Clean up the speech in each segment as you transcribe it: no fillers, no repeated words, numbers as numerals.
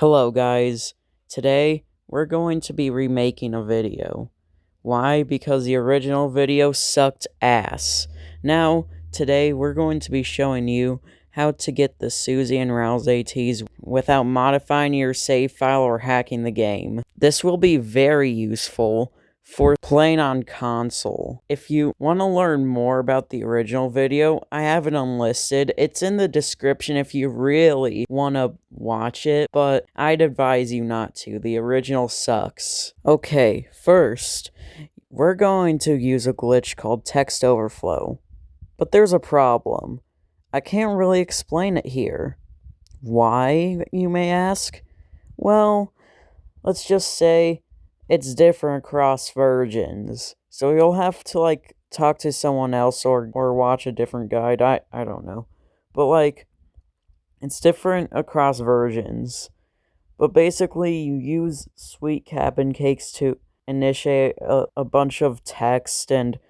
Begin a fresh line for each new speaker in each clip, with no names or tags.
Hello guys, today we're going to be remaking a video. Why? Because the original video sucked ass. Now, today we're going to be showing you how to get the Susie and Ralsei teas without modifying your save file or hacking the game. This will be very useful for playing on console. If you want to learn more about the original video, I have it unlisted. It's in the description if you really want to watch it, but I'd advise you not to. The original sucks. Okay, first, we're going to use a glitch called text overflow. But there's a problem. I can't really explain it here. Why, you may ask? Well, let's just say it's different across versions. So you'll have to, talk to someone else or watch a different guide. I don't know. But, it's different across versions. But basically, you use sweet cabin cakes to initiate a bunch of text, and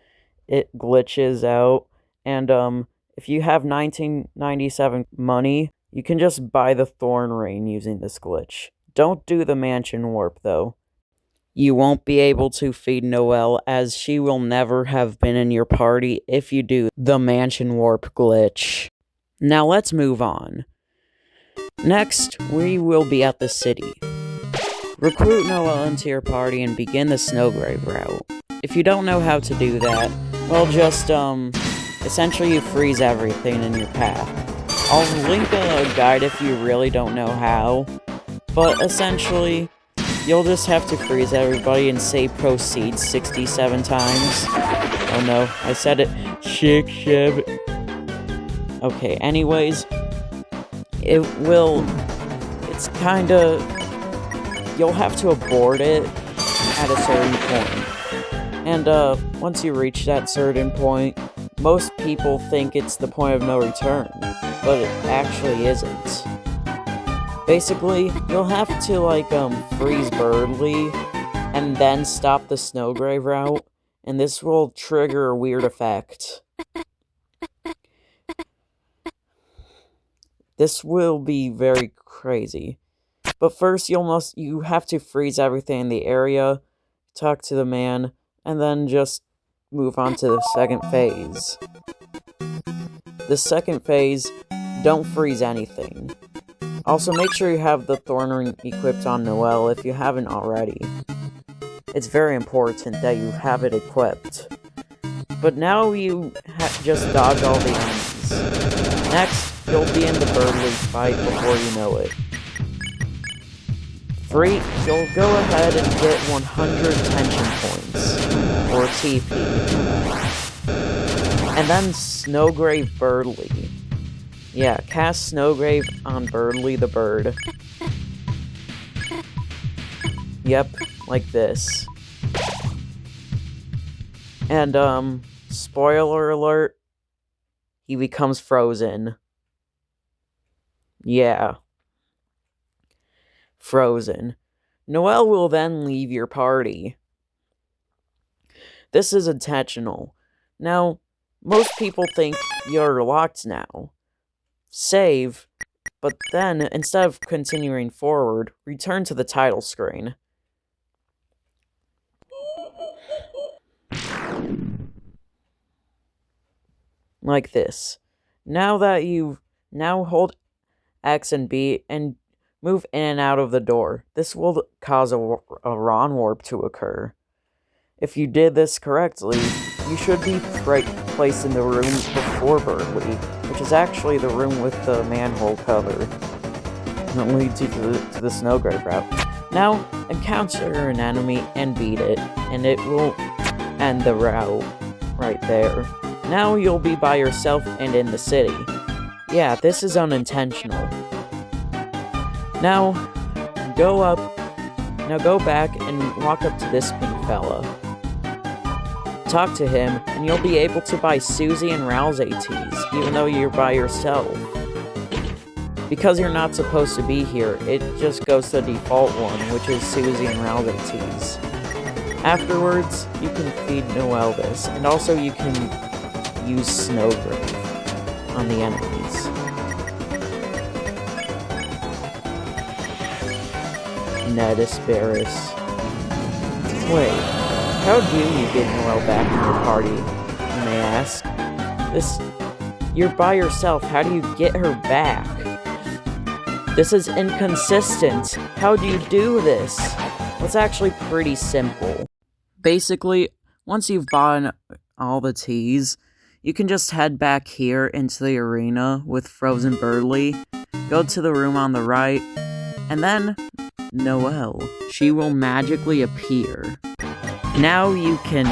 it glitches out. And, if you have 1997 money, you can just buy the Thorn Ring using this glitch. Don't do the mansion warp, though. You won't be able to feed Noelle, as she will never have been in your party if you do the mansion warp glitch. Now let's move on. Next, we will be at the city. Recruit Noelle into your party and begin the Snowgrave route. If you don't know how to do that, well, just, essentially you freeze everything in your path. I'll link a guide if you really don't know how, but essentially, you'll just have to freeze everybody and say proceed 67 times. Oh no, I said it. 6-7. Okay, anyways, it's kinda, you'll have to abort it at a certain point. And, once you reach that certain point, most people think it's the point of no return, but it actually isn't. Basically, you'll have to, freeze Birdly, and then stop the Snowgrave route, and this will trigger a weird effect. This will be very crazy. But first, you have to freeze everything in the area, talk to the man, and then just move on to the second phase. The second phase, don't freeze anything. Also, make sure you have the Thorn Ring equipped on Noelle if you haven't already. It's very important that you have it equipped. But now you just dodge all the enemies. Next, you'll be in the Birdly fight before you know it. You'll go ahead and get 100 tension points, or TP. And then Snowgrave Birdly. Yeah, cast Snowgrave on Birdly the bird. Yep, like this. And, spoiler alert, he becomes frozen. Yeah. Frozen. Noelle will then leave your party. This is intentional. Now, most people think you're locked now. Save, but then, instead of continuing forward, return to the title screen. Like this. Now hold X and B and move in and out of the door. This will cause a Ron warp to occur. If you did this correctly, you should be placed in the room before Birdly, which is actually the room with the manhole cover that leads you to the Snowgrave route. Now, encounter an enemy and beat it, and it will end the route right there. Now you'll be by yourself and in the city. Yeah, this is unintentional. Now go back and walk up to this pink fella. Talk to him, and you'll be able to buy Susie and Ralsei teas, even though you're by yourself. Because you're not supposed to be here, it just goes to the default one, which is Susie and Ralsei teas. Afterwards, you can feed Noelle this, and also you can use Snowgrave on the enemies. Ned Asparis. Wait, how do you get Noelle back to your party, you may ask? You're by yourself, how do you get her back? This is inconsistent. How do you do this? Well, it's actually pretty simple. Basically, once you've bought all the teas, you can just head back here into the arena with Frozen Burley, go to the room on the right, and then Noelle. She will magically appear. Now you can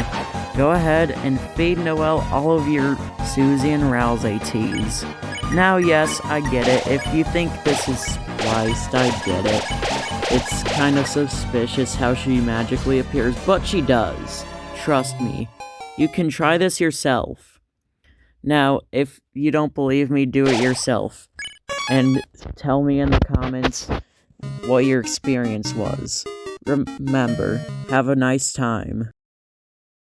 go ahead and feed Noelle all of your Susie and Ralsei teas. Now, yes, I get it. If you think this is spliced, I get it. It's kind of suspicious how she magically appears, but she does. Trust me. You can try this yourself. Now, if you don't believe me, do it yourself. And tell me in the comments what your experience was. Remember, have a nice time.